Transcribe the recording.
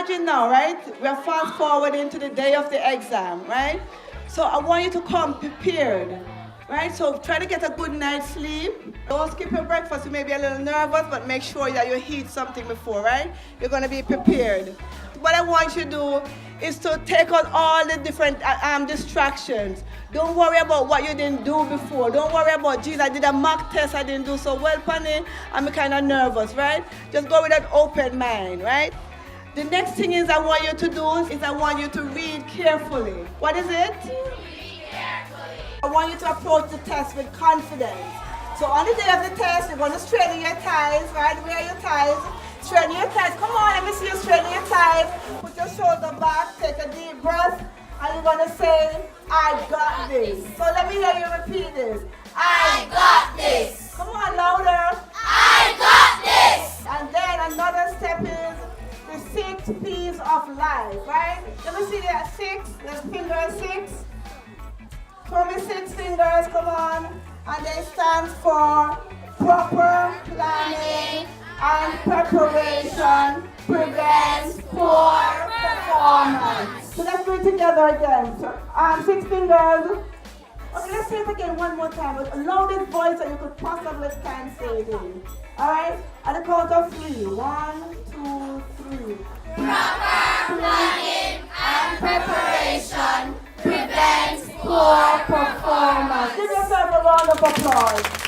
imagine now, right? We're fast forward into the day of the exam, right? So I want you to come prepared, right? So try to get a good night's sleep. Don't skip your breakfast. You may be a little nervous, but make sure that you eat something before, right? You're going to be prepared. What I want you to do is to take out all the different distractions. Don't worry about what you didn't do before. Don't worry about, geez, I did a mock test, I didn't do so well, Penny. I'm kind of nervous, right? Just go with an open mind, right? The next thing is I want you to do is I want you to read carefully. What is it? Read carefully. I want you to approach the test with confidence. So on the day of the test, you're going to straighten your ties, right? Wear your ties. Straighten your ties. Come on, let me see you straighten your ties. Put your shoulder back, take a deep breath, and you're going to say, I got this. So let me hear you repeat this. I got this. Come on, louder. I got this. And then another step is the 6 P's of life, right? Let me see that 6. There's finger 6. Show me 6 fingers, come on. And they stand for proper planning and preparation prevents poor performance. So let's do it together again. So, 6 fingers. Okay, let's say it again one more time with the loudest voice that you could possibly can say it in. Alright? At the count of 3. 1, 2, 3. Proper planning and preparation prevents poor performance. Give yourself a round of applause.